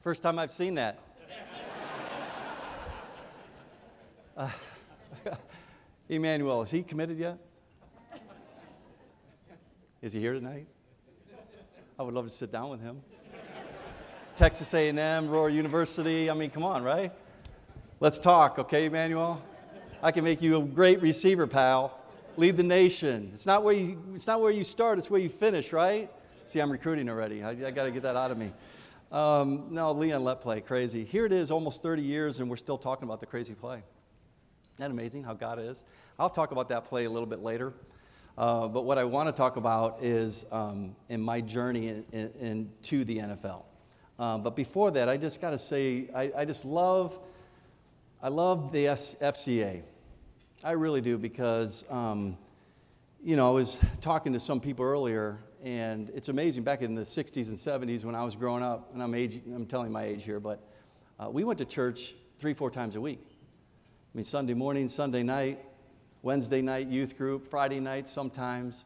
First time I've seen that. Emmanuel, is he committed yet? Is he here tonight? I would love to sit down with him. Texas A&M, Roar University, I mean, come on, right? Let's talk, okay, Emmanuel? I can make you a great receiver, pal. Lead the nation. It's not where you start, it's where you finish, right? See, I'm recruiting already. I got to get that out of me. No, Leon let play, crazy. Here it is, almost 30 years, and we're still talking about the crazy play. Isn't that amazing how God is? I'll talk about that play a little bit later. But what I want to talk about is in my journey into the NFL. But before that, I just got to say, I love the FCA. I really do because, I was talking to some people earlier, and it's amazing. Back in the 60s and 70s when I was growing up, and I'm telling my age here, but we went to church 3-4 times a week. I mean, Sunday morning, Sunday night, Wednesday night youth group, Friday night sometimes.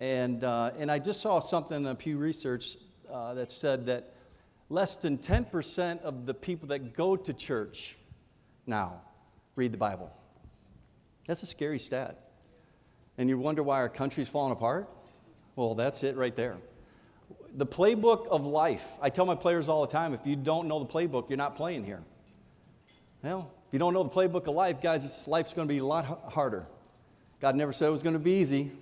And I just saw something in Pew Research that said that less than 10% of the people that go to church now read the Bible. That's a scary stat. And you wonder why our country's falling apart? Well, that's it right there. The playbook of life. I tell my players all the time, if you don't know the playbook, you're not playing here. Well, if you don't know the playbook of life, guys, life's going to be a lot harder. God never said it was going to be easy,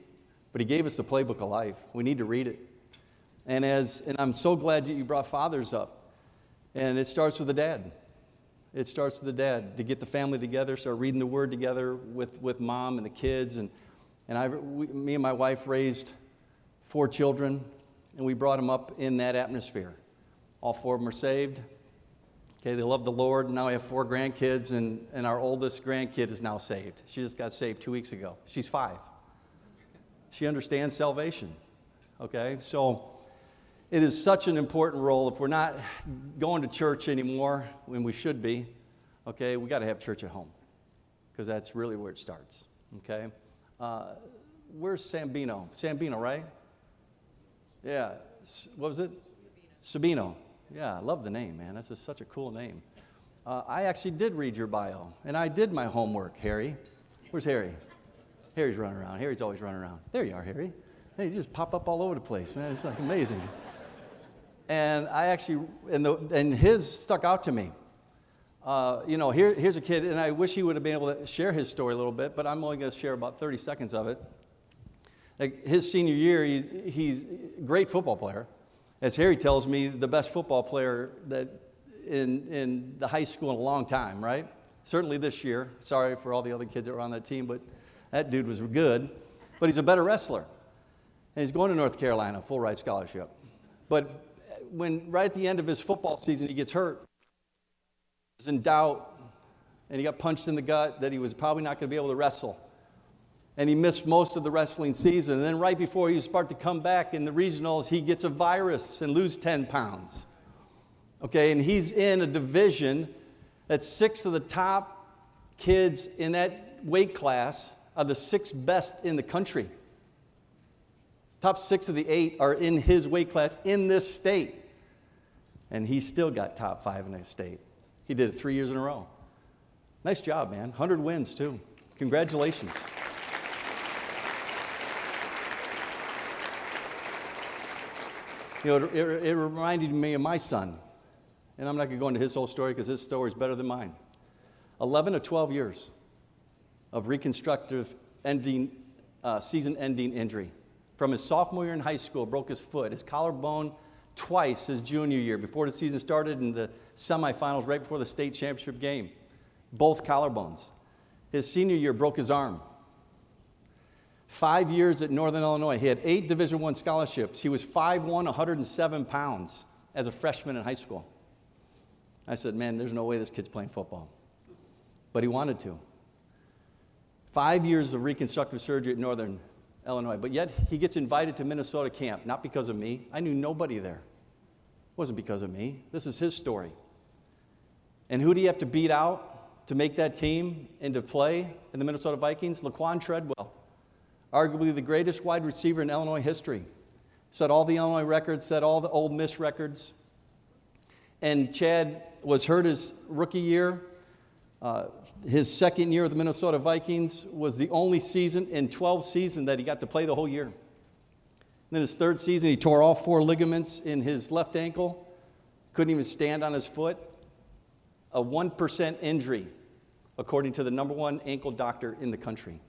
but He gave us the playbook of life. We need to read it. And I'm so glad that you brought fathers up. And it starts with the dad. It starts with the dad to get the family together, start reading the Word together with mom and the kids. And me and my wife raised 4 children, and we brought them up in that atmosphere. All 4 of them are saved. Okay, they love the Lord. Now I have 4 grandkids, and our oldest grandkid is now saved. She just got saved 2 weeks ago. She's 5. She understands salvation. Okay, so it is such an important role. If we're not going to church anymore, when we should be, okay, we got to have church at home, because that's really where it starts. Okay, where's Sambino? Sambino, right? Yeah. What was it? Sabino. Yeah, I love the name, man. That's just such a cool name. I actually did read your bio, and I did my homework, Harry. Where's Harry? Harry's running around. Harry's always running around. There you are, Harry. Hey, you just pop up all over the place, man. It's like amazing. And I actually, and his stuck out to me. Here's a kid, and I wish he would have been able to share his story a little bit, but I'm only going to share about 30 seconds of it. Like his senior year, he's a great football player. As Harry tells me, the best football player that in the high school in a long time, right? Certainly this year. Sorry for all the other kids that were on that team, but that dude was good. But he's a better wrestler. And he's going to North Carolina, full ride scholarship. But when right at the end of his football season he gets hurt, he's in doubt, and he got punched in the gut that he was probably not going to be able to wrestle. And he missed most of the wrestling season. And then right before he was about to come back in the regionals, he gets a virus and loses 10 pounds. Okay, and he's in a division that 6 of the top kids in that weight class are the 6 best in the country. Top 6 of the 8 are in his weight class in this state. And he still got top 5 in that state. He did it 3 years in a row. Nice job, man. 100 wins, too. Congratulations. It reminded me of my son. And I'm not going to go into his whole story because his story is better than mine. 11 to 12 years of reconstructive season-ending injury. From his sophomore year in high school, broke his foot, his collarbone twice his junior year, before the season started in the semifinals, right before the state championship game. Both collarbones. His senior year, broke his arm. 5 years at Northern Illinois. He had 8 Division I scholarships. He was 5'1", 107 pounds as a freshman in high school. I said, man, there's no way this kid's playing football. But he wanted to. 5 years of reconstructive surgery at Northern Illinois. But yet he gets invited to Minnesota camp, not because of me. I knew nobody there. It wasn't because of me. This is his story. And who do you have to beat out to make that team and to play in the Minnesota Vikings? Laquan Treadwell. Arguably the greatest wide receiver in Illinois history. Set all the Illinois records, set all the Ole Miss records. And Chad was hurt his rookie year. His second year with the Minnesota Vikings was the only season in 12 seasons that he got to play the whole year. Then his third season, he tore all 4 ligaments in his left ankle. Couldn't even stand on his foot. A 1% injury, according to the #1 ankle doctor in the country.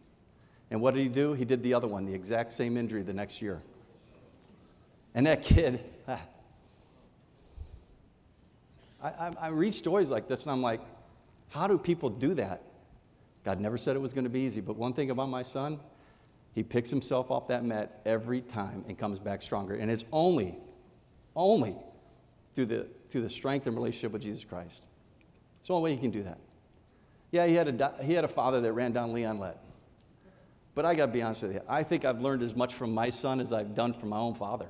And what did he do? He did the other one, the exact same injury the next year. And that kid, I read stories like this, and I'm like, how do people do that? God never said it was going to be easy, but one thing about my son, he picks himself off that mat every time and comes back stronger. And it's only through the strength and relationship with Jesus Christ. It's the only way he can do that. Yeah, he had a father that ran down Leon Lett. But I got to be honest with you, I think I've learned as much from my son as I've done from my own father.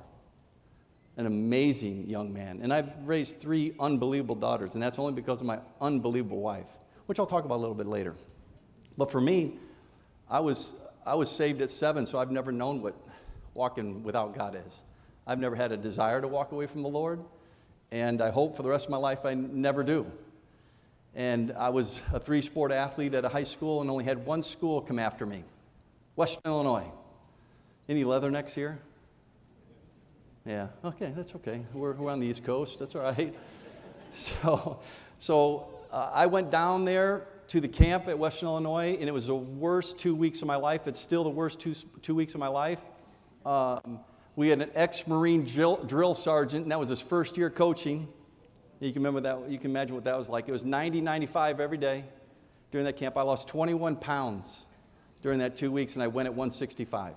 An amazing young man. And I've raised 3 unbelievable daughters, and that's only because of my unbelievable wife, which I'll talk about a little bit later. But for me, I was saved at 7, so I've never known what walking without God is. I've never had a desire to walk away from the Lord, and I hope for the rest of my life I never do. And I was a 3-sport athlete at a high school and only had one school come after me, Western Illinois. Any leathernecks here? Yeah, okay, that's okay. We're on the East Coast, that's all right. So I went down there to the camp at Western Illinois, and it was the worst 2 weeks of my life. It's still the worst two weeks of my life. We had an ex-Marine drill sergeant, and that was his first year coaching. You can remember that. You can imagine what that was like. It was 90, 95 every day during that camp. I lost 21 pounds during that 2 weeks, and I went at 165.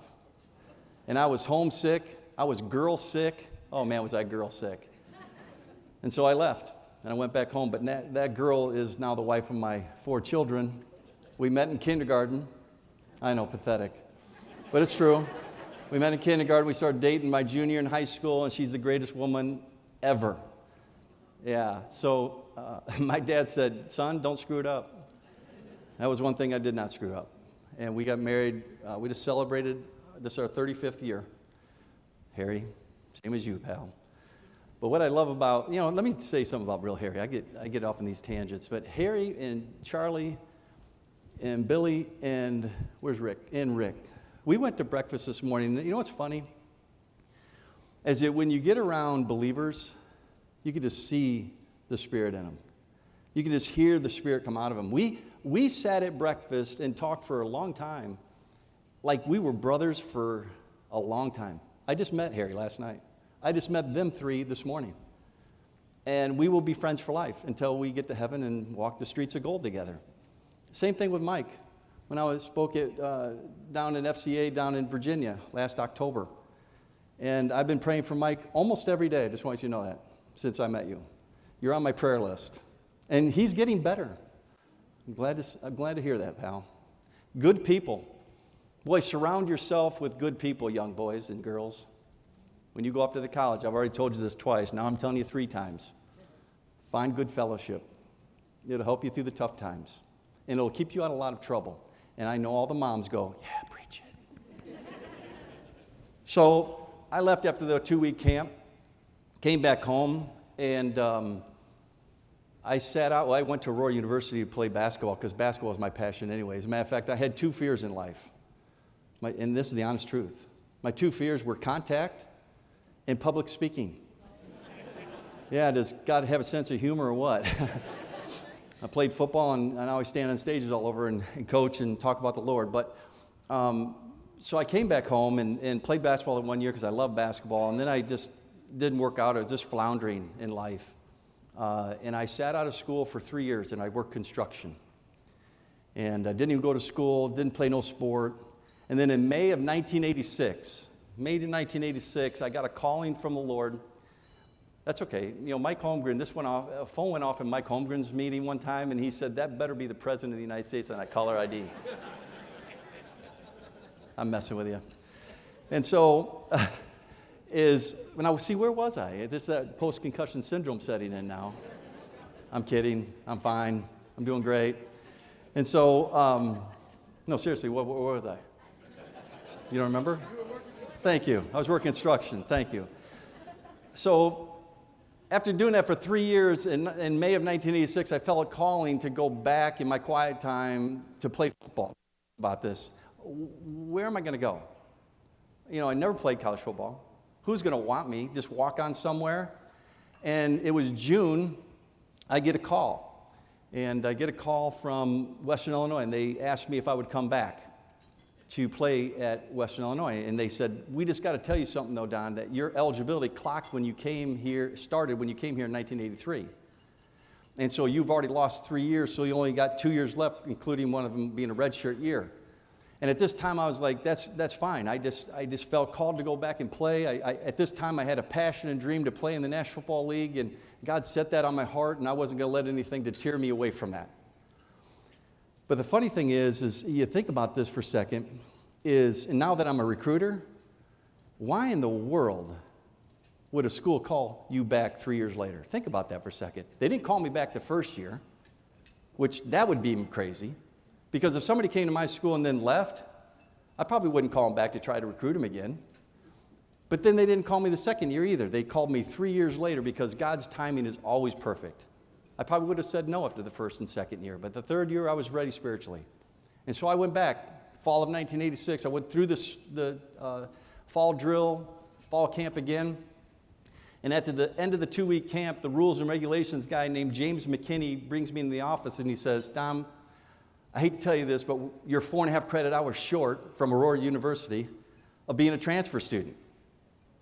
And I was homesick. I was girl sick. Oh, man, was I girl sick. And so I left, and I went back home. But that girl is now the wife of my 4 children. We met in kindergarten. I know, pathetic. But it's true. We met in kindergarten. We started dating my junior in high school, and she's the greatest woman ever. Yeah, so my dad said, son, don't screw it up. That was one thing I did not screw up. And we got married. We just celebrated, this is our 35th year. Harry, same as you, pal. But what I love about, let me say something about real Harry. I get off on these tangents. But Harry and Charlie and Billy and, where's Rick? And Rick. We went to breakfast this morning. You know what's funny? Is that when you get around believers, you can just see the Spirit in them. You can just hear the Spirit come out of them. We sat at breakfast and talked for a long time, like we were brothers for a long time. I just met Harry last night. I just met them 3 this morning. And we will be friends for life until we get to heaven and walk the streets of gold together. Same thing with Mike. When I spoke down in FCA down in Virginia last October. And I've been praying for Mike almost every day. I just want you to know that. Since I met you. You're on my prayer list. And he's getting better. I'm glad to hear that, pal. Good people. Boy, surround yourself with good people, young boys and girls. When you go off to the college, I've already told you this twice. Now I'm telling you 3 times. Find good fellowship. It'll help you through the tough times. And it'll keep you out of a lot of trouble. And I know all the moms go, yeah, preach it. So I left after the 2-week camp. Came back home, and I sat out. Well, I went to Aurora University to play basketball because basketball is my passion anyways. As a matter of fact, I had 2 fears in life. And this is the honest truth. My 2 fears were contact and public speaking. Yeah, does God have a sense of humor or what? I played football, and I always stand on stages all over and coach and talk about the Lord. But so I came back home and played basketball in 1 year because I love basketball, and then I just didn't work out. I was just floundering in life. And I sat out of school for 3 years, and I worked construction. And I didn't even go to school, didn't play no sport. And then in May of 1986, I got a calling from the Lord. That's okay. Mike Holmgren, a phone went off in Mike Holmgren's meeting one time, and he said, that better be the President of the United States on that caller ID. I'm messing with you. And so... where was I? This is that post-concussion syndrome setting in now. I'm kidding. I'm fine. I'm doing great. And so, no, seriously, where was I? You don't remember? Thank you. I was working construction. Thank you. So after doing that for 3 years, in May of 1986, I felt a calling to go back in my quiet time to play football. About this, where am I going to go? You know, I never played college football. Who's going to want me? Just walk on somewhere? And it was June, I get a call. And I get a call from Western Illinois, and they asked me if I would come back to play at Western Illinois. And they said, we just got to tell you something, though, Don, that your eligibility clocked when you came here, started when you came here in 1983. And so you've already lost 3 years, so you only got 2 years left, including one of them being a redshirt year. And at this time, I was like, that's fine. I just felt called to go back and play. At this time, I had a passion and dream to play in the National Football League, and God set that on my heart, and I wasn't going to let anything deter me away from that. But the funny thing is you think about this for a second, and now that I'm a recruiter, why in the world would a school call you back 3 years later? Think about that for a second. They didn't call me back the first year, which that would be crazy. Because if somebody came to my school and then left, I probably wouldn't call them back to try to recruit them again. But then they didn't call me the second year either. They called me 3 years later because God's timing is always perfect. I probably would have said no after the first and second year, but the third year I was ready spiritually. And so I went back, fall of 1986. I went through the fall drill, fall camp again. And at the end of the 2-week camp, the rules and regulations guy named James McKinney brings me into the office and he says, Dom, I hate to tell you this, but you're 4.5 credit hours short from Aurora University of being a transfer student.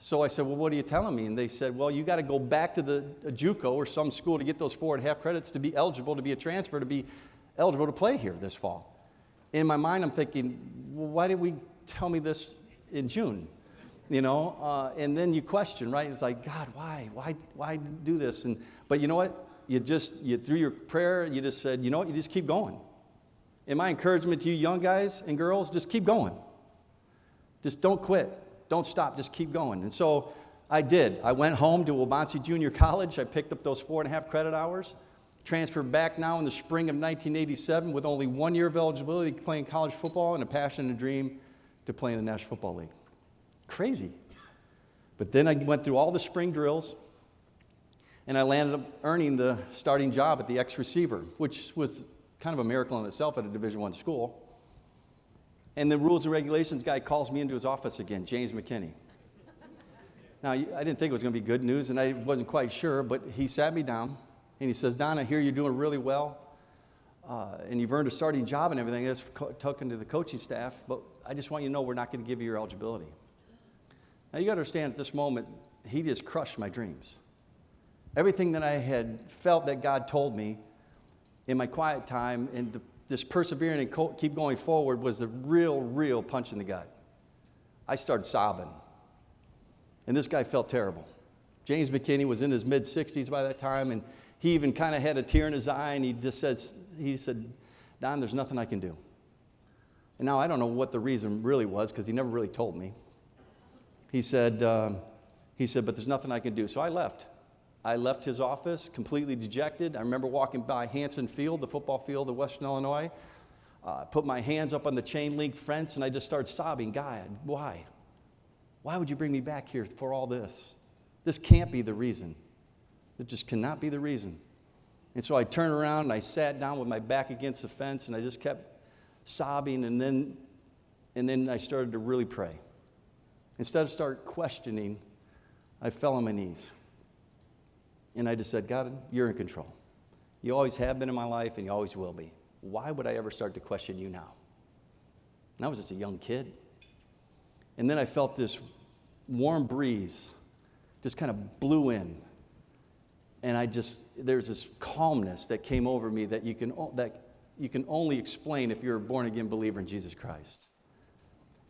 So I said, well, what are you telling me? And they said, well, you got to go back to the JUCO or some school to get those 4.5 credits to be eligible to be a transfer, to be eligible to play here this fall. In my mind, I'm thinking, well, why didn't we tell me this in June? You know, and then you question, right? It's like, God, why do this? But you know what? You through your prayer, you just said, you know what? You just keep going. And my encouragement to you young guys and girls, just keep going. Just don't quit. Don't stop. Just keep going. And so I did. I went home to Waubonsee Junior College. I picked up those 4.5 credit hours, transferred back now in the spring of 1987 with only 1 year of eligibility playing college football and a passion and a dream to play in the National Football League. Crazy. But then I went through all the spring drills, and I landed up earning the starting job at the ex-receiver, which was kind of a miracle in itself at a Division I school. And the rules and regulations guy calls me into his office again, James McKinney. Now, I didn't think it was going to be good news, and I wasn't quite sure, but he sat me down, and he says, Don, I hear you're doing really well, and you've earned a starting job and everything. I was talking to the coaching staff, but I just want you to know we're not going to give you your eligibility. Now, you got to understand at this moment, he just crushed my dreams. Everything that I had felt that God told me in my quiet time and this persevering and keep going forward was a real punch in the gut. I started sobbing. And this guy felt terrible. James McKinney was in his mid-60s by that time, and he even kind of had a tear in his eye, and he said, Don, there's nothing I can do. And now I don't know what the reason really was, because he never really told me. He said, but there's nothing I can do. So I left. I left his office completely dejected. I remember walking by Hanson Field, the football field of Western Illinois, put my hands up on the chain link fence, and I just started sobbing. God, why? Why would you bring me back here for all this? This can't be the reason. It just cannot be the reason. And so I turned around and I sat down with my back against the fence, and I just kept sobbing, and then I started to really pray. Instead of start questioning, I fell on my knees. And I just said, God, you're in control. You always have been in my life, and you always will be. Why would I ever start to question you now? And I was just a young kid. And then I felt this warm breeze just kind of blew in. And there's this calmness that came over me that you can only explain if you're a born-again believer in Jesus Christ.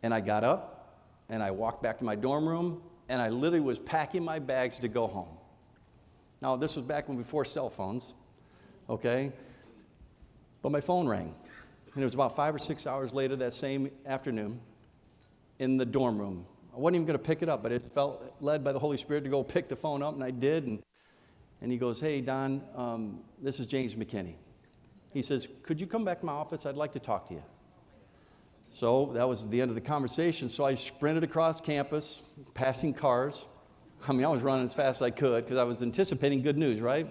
And I got up, and I walked back to my dorm room, and I literally was packing my bags to go home. Now, this was back before cell phones, okay? But my phone rang, and it was about 5 or 6 hours later that same afternoon in the dorm room. I wasn't even going to pick it up, but it felt led by the Holy Spirit to go pick the phone up, and I did. And he goes, hey, Don, this is James McKinney. He says, could you come back to my office? I'd like to talk to you. So that was the end of the conversation. So I sprinted across campus, passing cars, I mean, I was running as fast as I could because I was anticipating good news, right?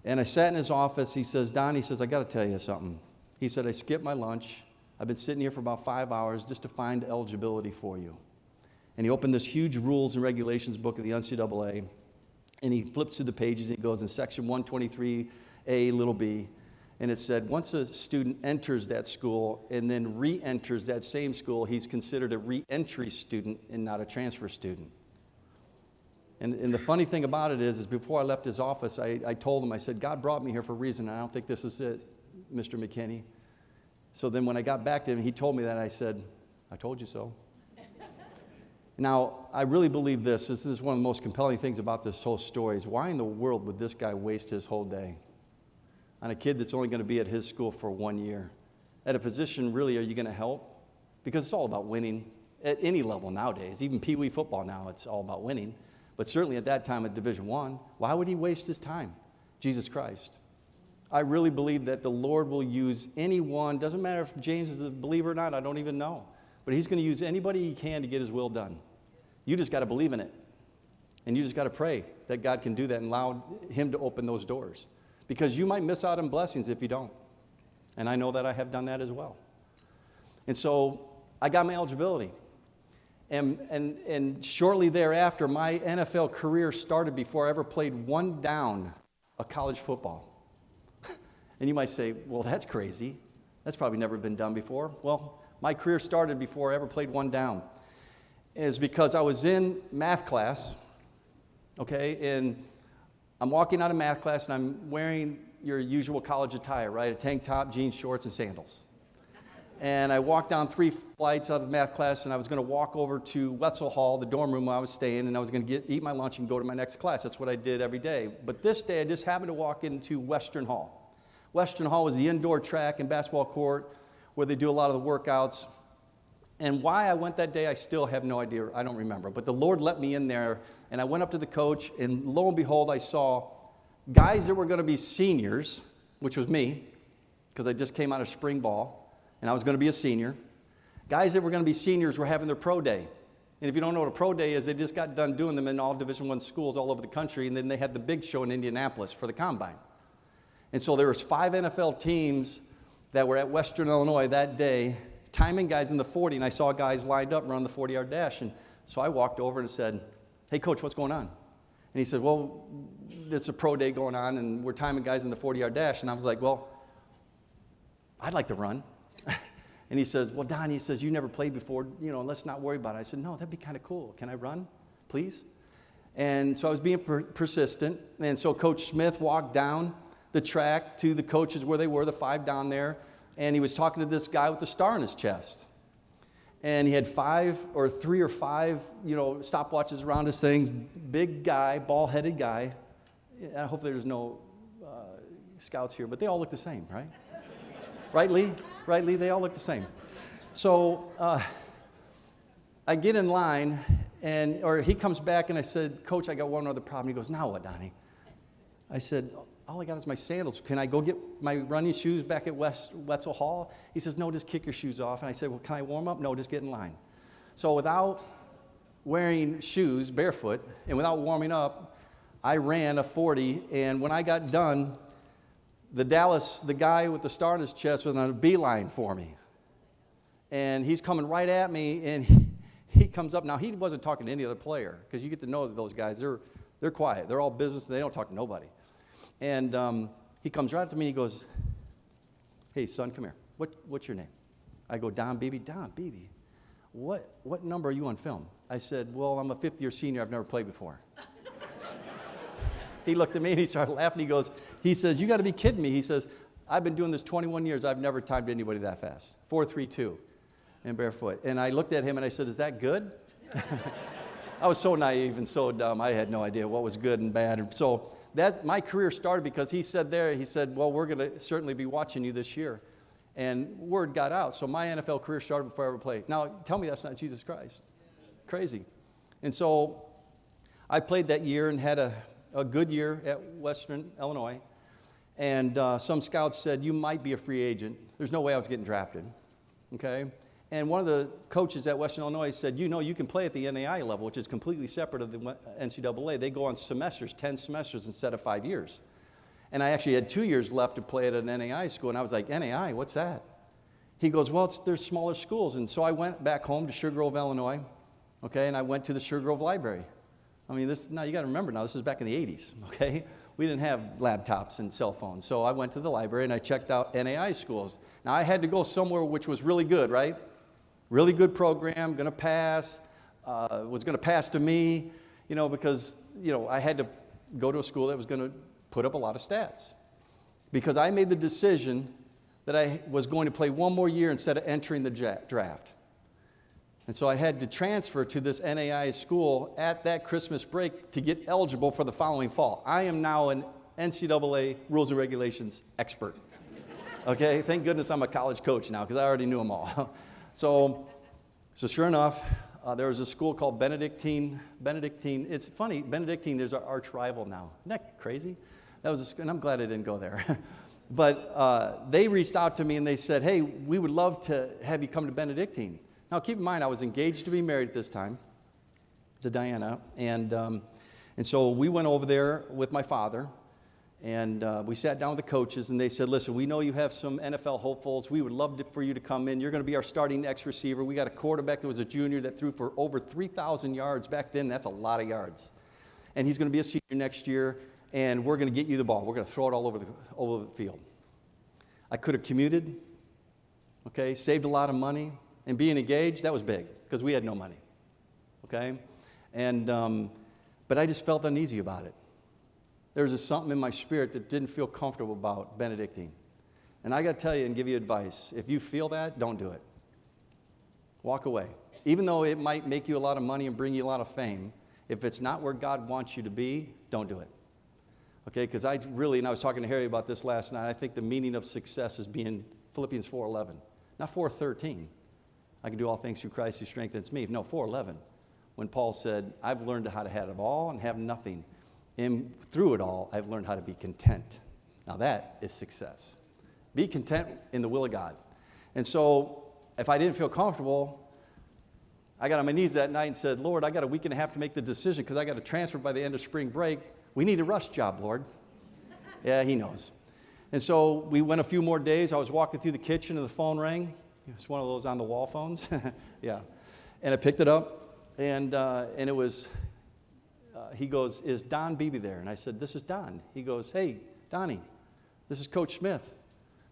And I sat in his office. He says, Don, he says, I got to tell you something. He said, I skipped my lunch. I've been sitting here for about 5 hours just to find eligibility for you. And he opened this huge rules and regulations book of the NCAA, and he flips through the pages, and he goes in section 123A, little b, and it said, once a student enters that school and then re-enters that same school, he's considered a re-entry student and not a transfer student. And the funny thing about it is before I left his office, I told him, I said, God brought me here for a reason, and I don't think this is it, Mr. McKinney. So then when I got back to him, he told me that, I said, I told you so. Now, I really believe this is one of the most compelling things about this whole story, is why in the world would this guy waste his whole day on a kid that's only going to be at his school for 1 year? At a position, really, are you going to help? Because it's all about winning at any level nowadays. Even Pee Wee football now, it's all about winning. But certainly at that time at Division I, why would he waste his time? Jesus Christ. I really believe that the Lord will use anyone. Doesn't matter if James is a believer or not, I don't even know. But he's going to use anybody he can to get his will done. You just got to believe in it. And you just got to pray that God can do that and allow him to open those doors. Because you might miss out on blessings if you don't. And I know that I have done that as well. And so I got my eligibility. And shortly thereafter, my NFL career started before I ever played one down of college football. And you might say, well, that's crazy. That's probably never been done before. Well, my career started before I ever played one down. It's because I was in math class, okay, and I'm walking out of math class and I'm wearing your usual college attire, right? A tank top, jeans, shorts, and sandals. And I walked down 3 flights out of math class, and I was going to walk over to Wetzel Hall, the dorm room where I was staying, and I was going to eat my lunch and go to my next class. That's what I did every day. But this day, I just happened to walk into Western Hall. Western Hall was the indoor track and basketball court where they do a lot of the workouts. And why I went that day, I still have no idea. I don't remember. But the Lord let me in there, and I went up to the coach, and lo and behold, I saw guys that were going to be seniors, which was me, because I just came out of spring ball, and I was going to be a senior. Guys that were going to be seniors were having their pro day. And if you don't know what a pro day is, they just got done doing them in all Division I schools all over the country, and then they had the big show in Indianapolis for the Combine. And so there was 5 NFL teams that were at Western Illinois that day, timing guys in the 40, and I saw guys lined up running the 40-yard dash. And so I walked over and said, hey, Coach, what's going on? And he said, well, it's a pro day going on, and we're timing guys in the 40-yard dash. And I was like, well, I'd like to run. And he says, well, Don, he says, you never played before, let's not worry about it. I said, no, that'd be kind of cool. Can I run, please? And so I was being persistent. And so Coach Smith walked down the track to the coaches where they were, the 5 down there. And he was talking to this guy with a star in his chest. And he had 3 or 5, stopwatches around his thing. Big guy, bald-headed guy. I hope there's no scouts here, but they all look the same, right? Right, Lee? Right, Lee? They all look the same. So I get in line, or he comes back, and I said, Coach, I got one other problem. He goes, now what, Donnie? I said, all I got is my sandals. Can I go get my running shoes back at Wetzel Hall? He says, no, just kick your shoes off. And I said, well, can I warm up? No, just get in line. So without wearing shoes, barefoot, and without warming up, I ran a 40, and when I got done, the guy with the star in his chest was on a beeline for me. And he's coming right at me, and he comes up. Now, he wasn't talking to any other player, because you get to know those guys. They're quiet. They're all business. They don't talk to nobody. And he comes right up to me, and he goes, hey, son, come here. What's your name? I go, Don Beebe. Don Beebe. What number are you on film? I said, well, I'm a 5th-year senior. I've never played before. He looked at me, and he started laughing. He says, you got to be kidding me. He says, I've been doing this 21 years. I've never timed anybody that fast. 4.32 and barefoot. And I looked at him, and I said, is that good? I was so naive and so dumb. I had no idea what was good and bad. And so my career started because he said, well, we're going to certainly be watching you this year. And word got out. So my NFL career started before I ever played. Now, tell me that's not Jesus Christ. Crazy. And so I played that year and had a good year at Western Illinois. And some scouts said, you might be a free agent. There's no way I was getting drafted. Okay? And one of the coaches at Western Illinois said, you can play at the NAI level, which is completely separate of the NCAA. They go on semesters, 10 semesters instead of 5 years. And I actually had 2 years left to play at an NAI school, and I was like, NAI, what's that? He goes, well, there's smaller schools. And so I went back home to Sugar Grove, Illinois, okay, and I went to the Sugar Grove Library. I mean, now you got to remember now, this is back in the 80s, okay? We didn't have laptops and cell phones. So I went to the library and I checked out NAI schools. Now I had to go somewhere which was really good, right? Really good program, going to pass, was going to pass to me, because, I had to go to a school that was going to put up a lot of stats. Because I made the decision that I was going to play one more year instead of entering the draft. And so I had to transfer to this NAI school at that Christmas break to get eligible for the following fall. I am now an NCAA rules and regulations expert. Okay, thank goodness I'm a college coach now because I already knew them all. So sure enough, there was a school called Benedictine. It's funny, Benedictine is our arch rival now. Isn't that crazy? And I'm glad I didn't go there. But they reached out to me and they said, hey, we would love to have you come to Benedictine. Now, keep in mind, I was engaged to be married at this time to Diana, and so we went over there with my father, and we sat down with the coaches, and they said, listen, we know you have some NFL hopefuls. We would love for you to come in. You're going to be our starting X receiver. We got a quarterback that was a junior that threw for over 3,000 yards. Back then, that's a lot of yards. And he's going to be a senior next year, and we're going to get you the ball. We're going to throw it all over the field. I could have commuted, okay, saved a lot of money. And being engaged, that was big, because we had no money, okay? But I just felt uneasy about it. There was something in my spirit that didn't feel comfortable about Benedictine. And I got to tell you and give you advice. If you feel that, don't do it. Walk away. Even though it might make you a lot of money and bring you a lot of fame, if it's not where God wants you to be, don't do it. Okay, because and I was talking to Harry about this last night, I think the meaning of success is being Philippians 4:11, not 4:13. I can do all things through Christ who strengthens me. No, 4:11, when Paul said, I've learned how to have it all and have nothing. And through it all, I've learned how to be content. Now that is success. Be content in the will of God. And so if I didn't feel comfortable, I got on my knees that night and said, Lord, I got a week and a half to make the decision because I got to transfer by the end of spring break. We need a rush job, Lord. Yeah, he knows. And so we went a few more days. I was walking through the kitchen and the phone rang. It's one of those on the wall phones. Yeah. And I picked it up, and it was, he goes, is Don Beebe there? And I said, this is Don. He goes, hey, Donnie, this is Coach Smith.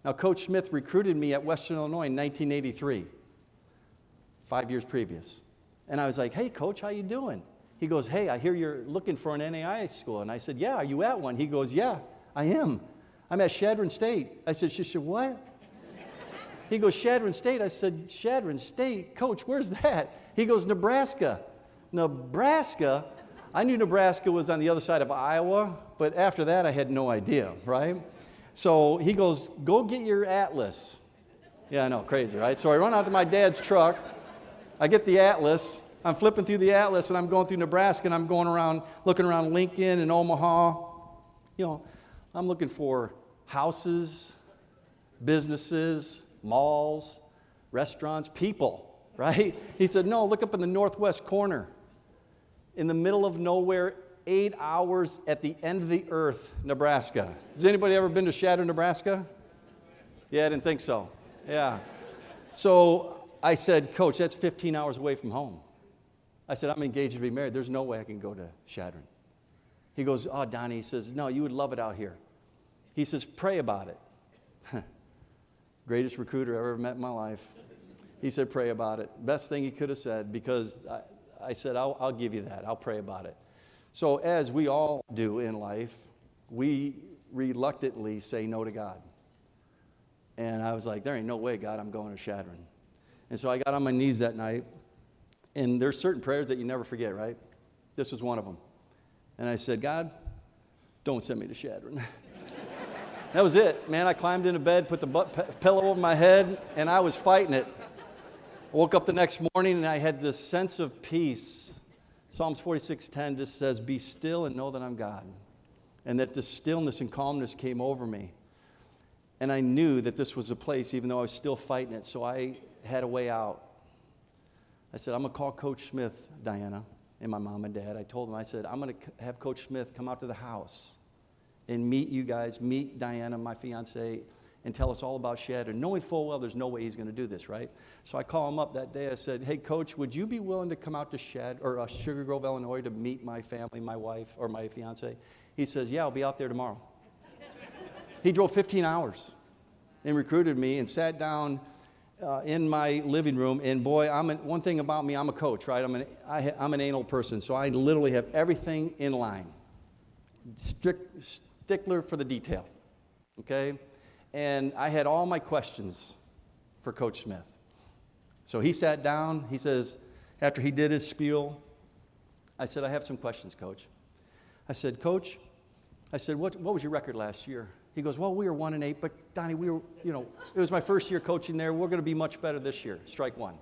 Now, Coach Smith recruited me at Western Illinois in 1983, 5 years previous. And I was like, hey, Coach, how you doing? He goes, hey, I hear you're looking for an NAI school. And I said, yeah, are you at one? He goes, yeah, I am. I'm at Shadron State. I said, she said, what? He goes, Shadron State. I said, Shadron State? Coach, where's that? He goes, Nebraska. Nebraska? I knew Nebraska was on the other side of Iowa, but after that, I had no idea, right? So he goes, go get your atlas. Yeah, I know, crazy, right? So I run out to my dad's truck. I get the atlas. I'm flipping through the atlas, and I'm going through Nebraska, and I'm going around, looking around Lincoln and Omaha. I'm looking for houses, businesses, malls, restaurants, people, right? He said, no, look up in the northwest corner. In the middle of nowhere, 8 hours at the end of the earth, Nebraska. Has anybody ever been to Shadron, Nebraska? Yeah, I didn't think so. Yeah. So I said, Coach, that's 15 hours away from home. I said, I'm engaged to be married. There's no way I can go to Shadron. He goes, oh, Donnie, he says, no, you would love it out here. He says, pray about it. Greatest recruiter I ever met in my life. He said, pray about it. Best thing he could have said, because I said, I'll give you that. I'll pray about it. So as we all do in life, we reluctantly say no to God. And I was like, there ain't no way, God, I'm going to Shadron. And so I got on my knees that night, and there's certain prayers that you never forget, right? This was one of them. And I said, God, don't send me to Shadron. That was it, man. I climbed into bed, put the pillow over my head, and I was fighting it. I woke up the next morning, and I had this sense of peace. Psalms 46:10 just says, be still and know that I'm God. And that the stillness and calmness came over me. And I knew that this was a place, even though I was still fighting it, so I had a way out. I said, I'm going to call Coach Smith, Diana, and my mom and dad. I told them, I said, I'm going to have Coach Smith come out to the house and meet you guys, meet Diana, my fiance, and tell us all about Shadron, knowing full well there's no way he's going to do this, right? So I call him up that day. I said, hey, Coach, would you be willing to come out to Sugar Grove, Illinois, to meet my family, my wife, or my fiance? He says, yeah, I'll be out there tomorrow. He drove 15 hours and recruited me and sat down in my living room. And boy, one thing about me, I'm a coach, right? I'm an anal person, so I literally have everything in line. Stickler for the detail, okay? And I had all my questions for Coach Smith. So he sat down. He says, after he did his spiel, I said, I have some questions, Coach. I said, Coach, what was your record last year? He goes, well, we were 1-8, but Donnie, it was my first year coaching there. We're going to be much better this year. Strike one.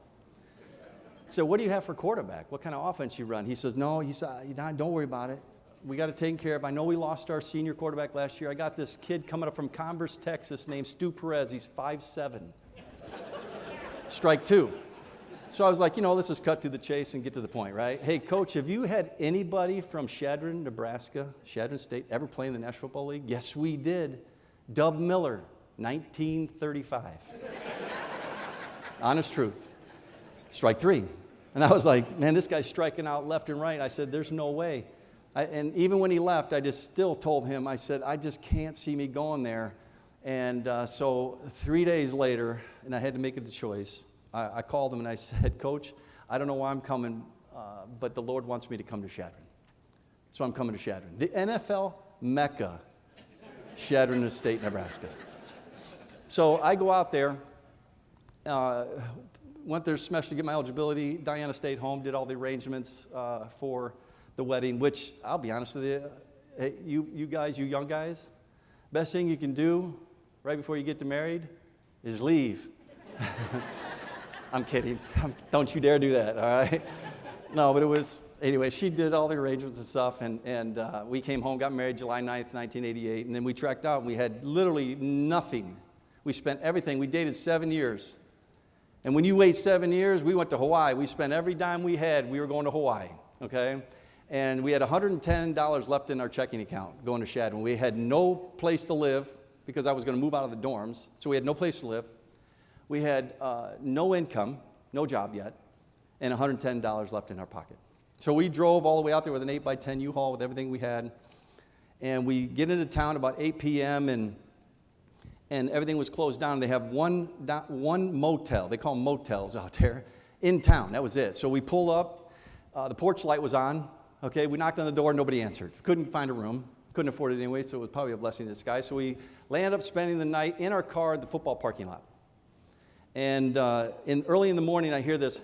So what do you have for quarterback? What kind of offense you run? He says, no, don't worry about it. We got it taken care of. I know we lost our senior quarterback last year. I got this kid coming up from Converse, Texas, named Stu Perez. He's 5'7". Strike two. So I was like, let's just cut to the chase and get to the point, right? Hey, Coach, have you had anybody from Shadron, Nebraska, Shadron State, ever play in the National Football League? Yes, we did. Dub Miller, 1935. Honest truth. Strike three. And I was like, man, this guy's striking out left and right. I said, there's no way. And even when he left, I just still told him, I said, I just can't see me going there. And so 3 days later, and I had to make a choice, I called him and I said, Coach, I don't know why I'm coming, but the Lord wants me to come to Shadron. So I'm coming to Shadron. The NFL Mecca, Shadron State, Nebraska. So I go out there, went there semester to get my eligibility. Diana stayed home, did all the arrangements for the wedding, which I'll be honest with you, hey, you guys, you young guys, best thing you can do right before you get married is leave. I'm kidding. Don't you dare do that, all right? No, but anyway, she did all the arrangements and stuff, and we came home, got married July 9th, 1988, and then we trekked out, and we had literally nothing. We spent everything. We dated 7 years. And when you wait 7 years, we went to Hawaii. We spent every dime we had. We were going to Hawaii, okay? And we had $110 left in our checking account going to Shadron. We had no place to live because I was going to move out of the dorms, so we had no place to live. We had no income, no job yet, and $110 left in our pocket. So we drove all the way out there with an 8x10 U-Haul with everything we had, and we get into town about 8 p.m., and everything was closed down. They have one motel, they call them motels out there, in town. That was it. So we pull up, the porch light was on. Okay, we knocked on the door, nobody answered. Couldn't find a room, couldn't afford it anyway, so it was probably a blessing in disguise. So we landed up spending the night in our car at the football parking lot. And early in the morning, I hear this.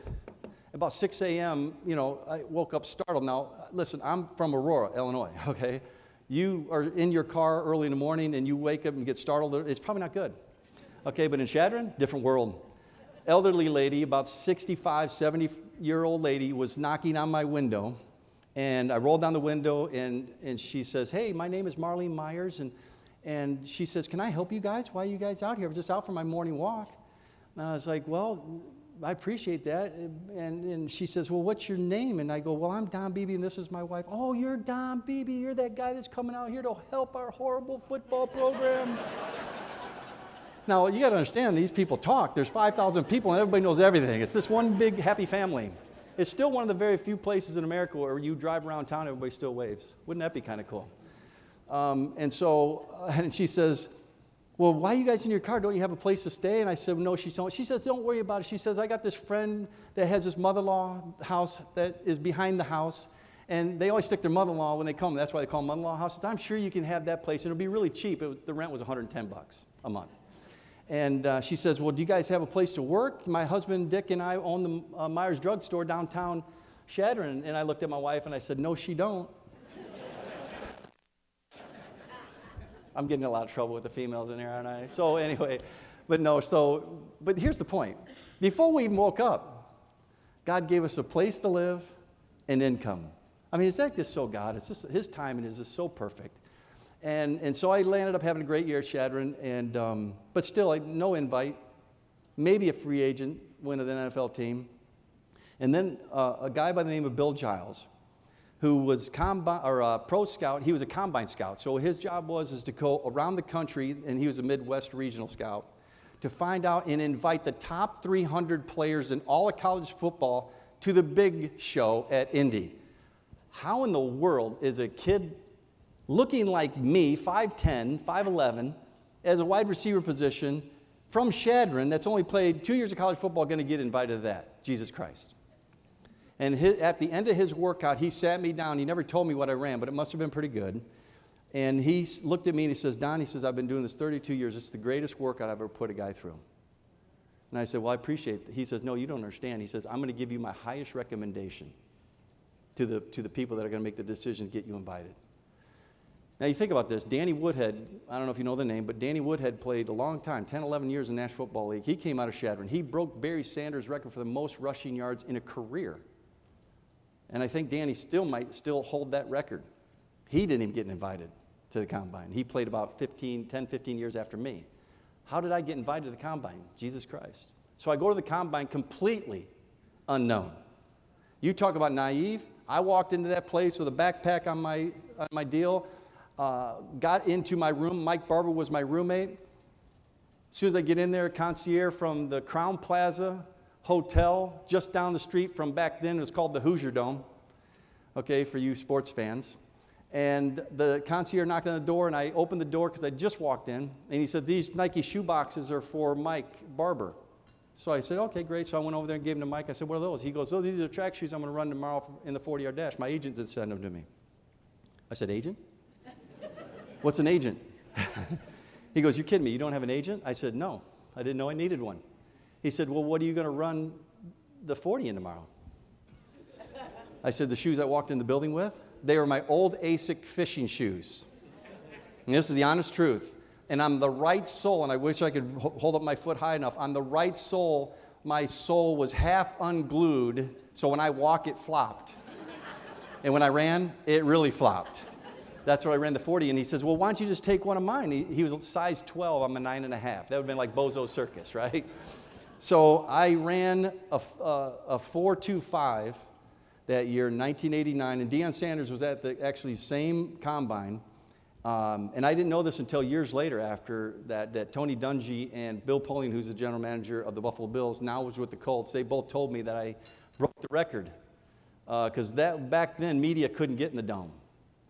About 6 a.m., I woke up startled. Now, listen, I'm from Aurora, Illinois, okay? You are in your car early in the morning and you wake up and get startled. It's probably not good. Okay, but in Shadron, different world. Elderly lady, about 65, 70-year-old lady, was knocking on my window. And I rolled down the window, and she says, hey, my name is Marlene Myers. And she says, can I help you guys? Why are you guys out here? I was just out for my morning walk. And I was like, well, I appreciate that. And she says, well, what's your name? And I go, well, I'm Don Beebe, and this is my wife. Oh, you're Don Beebe. You're that guy that's coming out here to help our horrible football program. Now, you got to understand, these people talk. There's 5,000 people, and everybody knows everything. It's this one big happy family. It's still one of the very few places in America where you drive around town, everybody still waves. Wouldn't that be kind of cool? And she says, well, why are you guys in your car? Don't you have a place to stay? And I said, no, she says, don't worry about it. She says, I got this friend that has this mother-in-law house that is behind the house, and they always stick their mother-in-law when they come. That's why they call them mother-in-law houses. I'm sure you can have that place, and it'll be really cheap. The rent was $110 a month. And she says, well, do you guys have a place to work? My husband, Dick, and I own the Myers Drug Store downtown Shadron. And I looked at my wife, and I said, no, she don't. I'm getting in a lot of trouble with the females in here, aren't I? So anyway, but here's the point. Before we even woke up, God gave us a place to live and income. I mean, is that just so God? It's just His timing is just so perfect. And so I landed up having a great year at Shadron, but still, no invite, maybe a free agent, went to the NFL team. And then a guy by the name of Bill Giles, who was pro scout. He was a combine scout. So his job was to go around the country, and he was a Midwest regional scout, to find out and invite the top 300 players in all of college football to the big show at Indy. How in the world is a kid looking like me, 5'10", 5'11", as a wide receiver position from Chadron that's only played 2 years of college football going to get invited to that? Jesus Christ. And at the end of his workout, he sat me down. He never told me what I ran, but it must have been pretty good. And he looked at me and he says, Don, he says, I've been doing this 32 years. This is the greatest workout I've ever put a guy through. And I said, well, I appreciate it. He says, no, you don't understand. He says, I'm going to give you my highest recommendation to the people that are going to make the decision to get you invited. Now, you think about this. Danny Woodhead, I don't know if you know the name, but Danny Woodhead played a long time, 10, 11 years in the National Football League. He came out of Chadron. He broke Barry Sanders' record for the most rushing yards in a career. And I think Danny might still hold that record. He didn't even get invited to the combine. He played about 10, 15 years after me. How did I get invited to the combine? Jesus Christ. So I go to the combine completely unknown. You talk about naive. I walked into that place with a backpack on my deal, got into my room. Mike Barber was my roommate. As soon as I get in there, concierge from the Crown Plaza Hotel just down the street from back then, it was called the Hoosier Dome, okay, for you sports fans. And the concierge knocked on the door, and I opened the door because I just walked in, and he said, these Nike shoe boxes are for Mike Barber. So I said, okay, great. So I went over there and gave them to Mike. I said, what are those? He goes, oh, these are the track shoes I'm going to run tomorrow in the 40-yard dash. My agent did send them to me. I said, agent? What's an agent? He goes, you kidding me? You don't have an agent? I said, no. I didn't know I needed one. He said, well, what are you going to run the 40 in tomorrow? I said, the shoes I walked in the building with? They were my old ASIC fishing shoes. And this is the honest truth. And on the right sole, and I wish I could hold up my foot high enough, on the right sole, my sole was half unglued, so when I walk, it flopped. And when I ran, it really flopped. That's where I ran the 40, and he says, well, why don't you just take one of mine? He was size 12, I'm a 9.5. That would have been like Bozo Circus, right? So I ran a 4.25 that year, 1989, and Deion Sanders was at the actually same combine. And I didn't know this until years later after that Tony Dungy and Bill Polian, who's the general manager of the Buffalo Bills, now was with the Colts. They both told me that I broke the record because back then media couldn't get in the dome.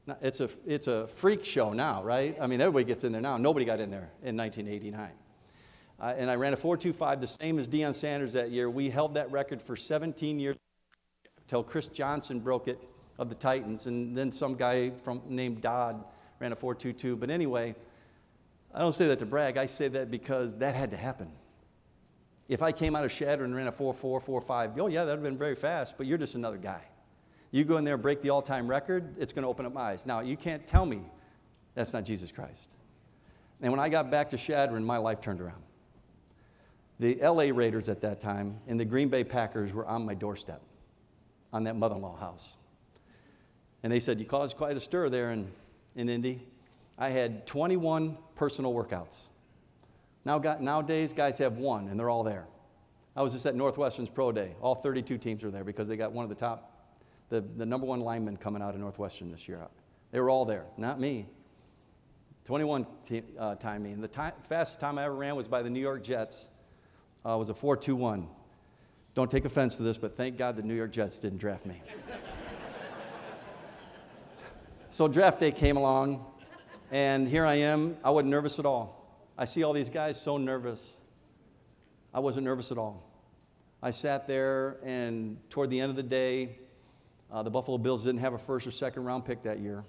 Now, it's a freak show now, right? I mean, everybody gets in there now. Nobody got in there in 1989. And I ran a 4.25, the same as Deion Sanders that year. We held that record for 17 years until Chris Johnson broke it of the Titans, and then some guy named Dodd ran a 4.22. But anyway, I don't say that to brag. I say that because that had to happen. If I came out of Shatter and ran a 4.4, 4.5, oh yeah, that would have been very fast, but you're just another guy. You go in there and break the all-time record, it's going to open up my eyes. Now, you can't tell me that's not Jesus Christ. And when I got back to Shadron, my life turned around. The LA Raiders at that time and the Green Bay Packers were on my doorstep on that mother-in-law house. And they said, you caused quite a stir there in Indy. I had 21 personal workouts. Nowadays, guys have one, and they're all there. I was just at Northwestern's Pro Day. All 32 teams were there because they got one of the top, the number one lineman coming out of Northwestern this year. They were all there, not me. 21 time me. And the fastest time I ever ran was by the New York Jets. Was a 4.21. Don't take offense to this, but thank God the New York Jets didn't draft me. So draft day came along, and here I am. I wasn't nervous at all. I see all these guys so nervous. I wasn't nervous at all. I sat there, and toward the end of the day, the Buffalo Bills didn't have a first or second round pick that year.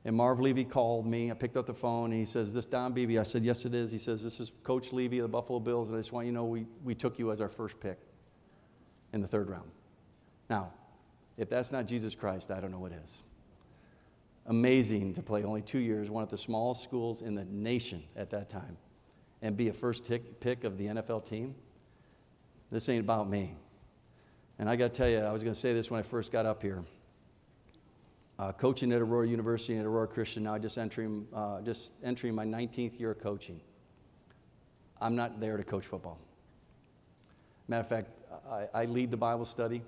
And Marv Levy called me. I picked up the phone, and he says, "This Don Beebe?" I said, "Yes, it is." He says, "This is Coach Levy of the Buffalo Bills, and I just want you to know we took you as our first pick in the third round." Now, if that's not Jesus Christ, I don't know what is. Amazing to play only 2 years, one of the smallest schools in the nation at that time, and be a first pick of the NFL team. This ain't about me. And I got to tell you, I was going to say this when I first got up here. Coaching at Aurora University and Aurora Christian now, just entering my 19th year of coaching. I'm not there to coach football. Matter of fact, I lead the Bible study.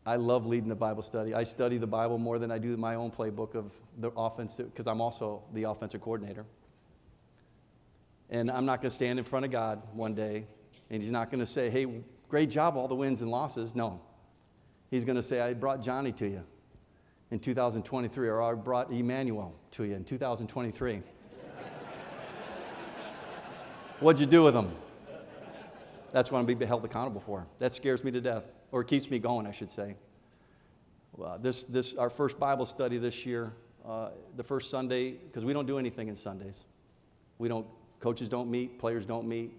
I love leading the Bible study. I study the Bible more than I do my own playbook of the offense, because I'm also the offensive coordinator. And I'm not going to stand in front of God one day, and he's not going to say, hey, great job, all the wins and losses. No. He's going to say, I brought Johnny to you in 2023, or I brought Emmanuel to you in 2023. What'd you do with him? That's what I'm being held accountable for. That scares me to death, or it keeps me going, I should say. Our first Bible study this year, the first Sunday, because we don't do anything in Sundays. Coaches don't meet, players don't meet.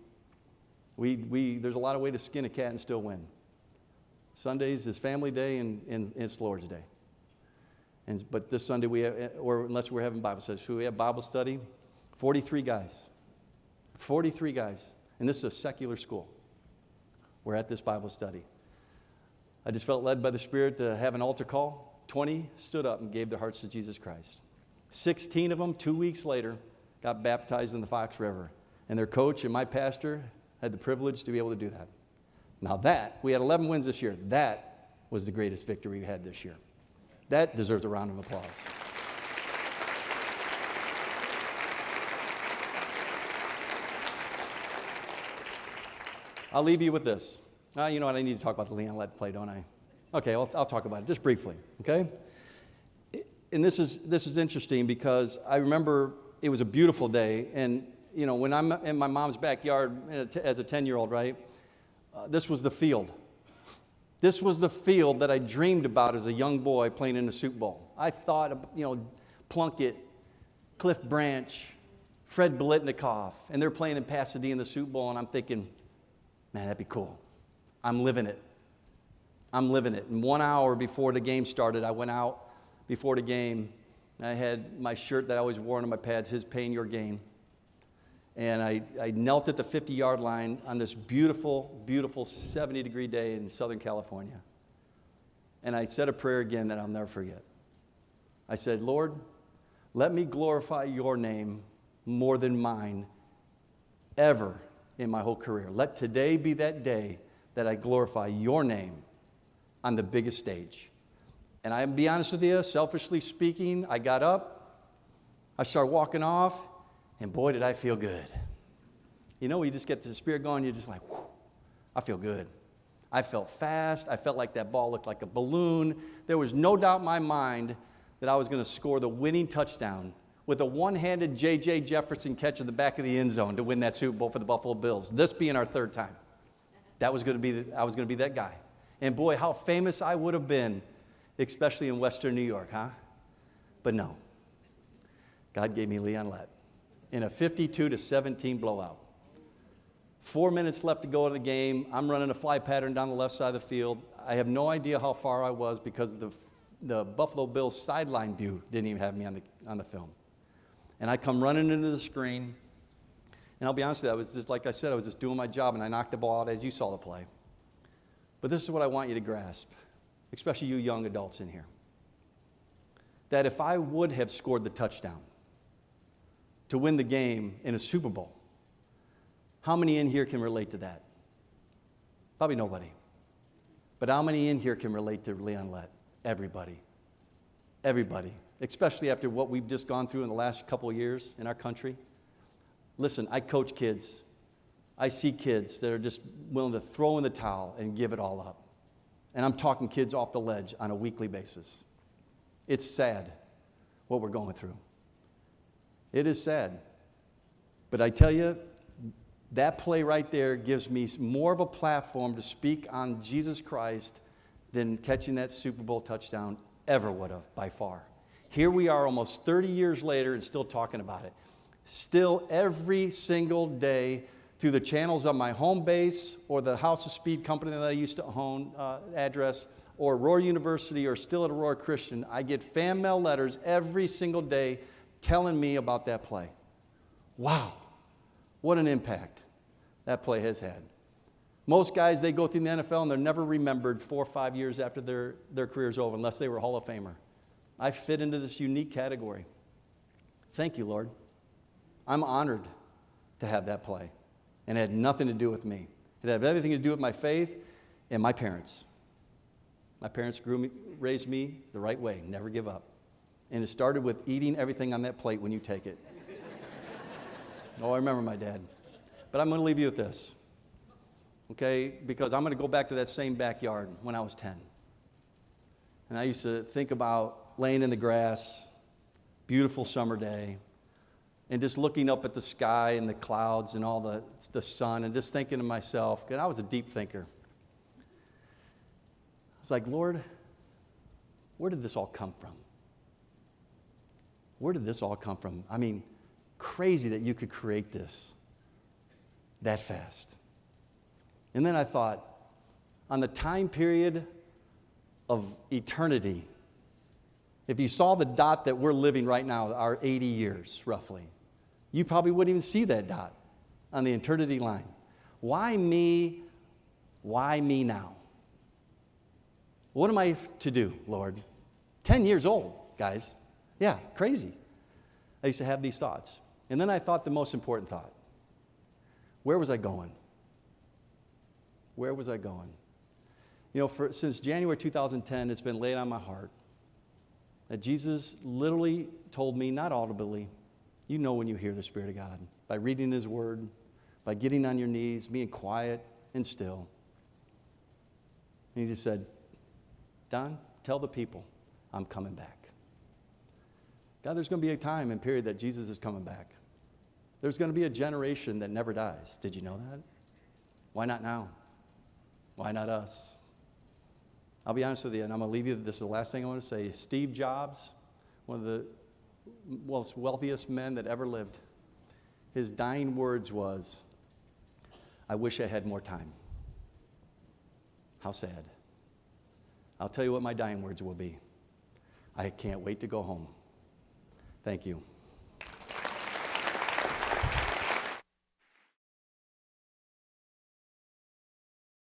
There's a lot of ways to skin a cat and still win. Sundays is family day and it's Lord's day. But this Sunday unless we're having Bible study, so we have Bible study. 43 guys. 43 guys. And this is a secular school. We're at this Bible study. I just felt led by the Spirit to have an altar call. 20 stood up and gave their hearts to Jesus Christ. 16 of them, 2 weeks later, got baptized in the Fox River. And their coach and my pastor had the privilege to be able to do that. Now we had 11 wins this year. That was the greatest victory we had this year. That deserves a round of applause. I'll leave you with this. You know what? I need to talk about the Leon Lett play, don't I? Okay, I'll talk about it just briefly, okay? And this is interesting because I remember it was a beautiful day, and you know, when I'm in my mom's backyard as a 10-year-old, right? This was the field. This was the field that I dreamed about as a young boy playing in the Super Bowl. I thought, Plunkett, Cliff Branch, Fred Biletnikoff, and they're playing in Pasadena in the Super Bowl, and I'm thinking, man, that'd be cool. I'm living it. I'm living it. And 1 hour before the game started, I went out before the game. I had my shirt that I always wore on my pads, His Pain, Your Gain. And I knelt at the 50-yard line on this beautiful, beautiful 70-degree day in Southern California. And I said a prayer again that I'll never forget. I said, Lord, let me glorify your name more than mine ever in my whole career. Let today be that day that I glorify your name on the biggest stage. And I'll be honest with you, selfishly speaking, I got up, I started walking off, and boy, did I feel good. You know, you just get the Spirit going, you're just like, whew, I feel good. I felt fast. I felt like that ball looked like a balloon. There was no doubt in my mind that I was going to score the winning touchdown with a one-handed J.J. Jefferson catch in the back of the end zone to win that Super Bowl for the Buffalo Bills, this being our third time. I was going to be that guy. And boy, how famous I would have been, especially in Western New York, huh? But no. God gave me Leon Lett in a 52-17 blowout. 4 minutes left to go in the game. I'm running a fly pattern down the left side of the field. I have no idea how far I was because the Buffalo Bills sideline view didn't even have me on the film. And I come running into the screen, and I'll be honest with you, I was just, like I said, I was just doing my job, and I knocked the ball out as you saw the play. But this is what I want you to grasp, especially you young adults in here, that if I would have scored the touchdown to win the game in a Super Bowl, how many in here can relate to that? Probably nobody. But how many in here can relate to Leon Lett? Everybody. Everybody. Especially after what we've just gone through in the last couple of years in our country. Listen, I coach kids. I see kids that are just willing to throw in the towel and give it all up. And I'm talking kids off the ledge on a weekly basis. It's sad what we're going through. It is sad. But I tell you, that play right there gives me more of a platform to speak on Jesus Christ than catching that Super Bowl touchdown ever would have, by far. Here we are almost 30 years later and still talking about it. Still every single day through the channels of my home base or the House of Speed company that I used to own, address, or Aurora University or still at Aurora Christian, I get fan mail letters every single day telling me about that play. Wow, what an impact that play has had. Most guys, they go through the NFL and they're never remembered 4 or 5 years after their career's over unless they were a Hall of Famer. I fit into this unique category. Thank you, Lord. I'm honored to have that play. And it had nothing to do with me. It had everything to do with my faith and my parents. My parents raised me the right way, never give up. And it started with eating everything on that plate when you take it. Oh, I remember my dad. But I'm going to leave you with this, okay? Because I'm going to go back to that same backyard when I was 10. And I used to think about laying in the grass, beautiful summer day, and just looking up at the sky and the clouds and all the sun, and just thinking to myself, because I was a deep thinker. I was like, Lord, where did this all come from? Where did this all come from? I mean, crazy that you could create this that fast. And then I thought, on the time period of eternity, if you saw the dot that we're living right now, our 80 years roughly, you probably wouldn't even see that dot on the eternity line. Why me? Why me now? What am I to do, Lord? 10 years old, guys. Yeah, crazy. I used to have these thoughts. And then I thought the most important thought. Where was I going? Where was I going? You know, since January 2010, it's been laid on my heart that Jesus literally told me, not audibly, you know when you hear the Spirit of God, by reading His Word, by getting on your knees, being quiet and still. And He just said, Don, tell the people I'm coming back. God, there's going to be a time and period that Jesus is coming back. There's going to be a generation that never dies. Did you know that? Why not now? Why not us? I'll be honest with you, and I'm going to leave you. This is the last thing I want to say. Steve Jobs, one of the most wealthiest men that ever lived, his dying words was, I wish I had more time. How sad. I'll tell you what my dying words will be. I can't wait to go home. Thank you.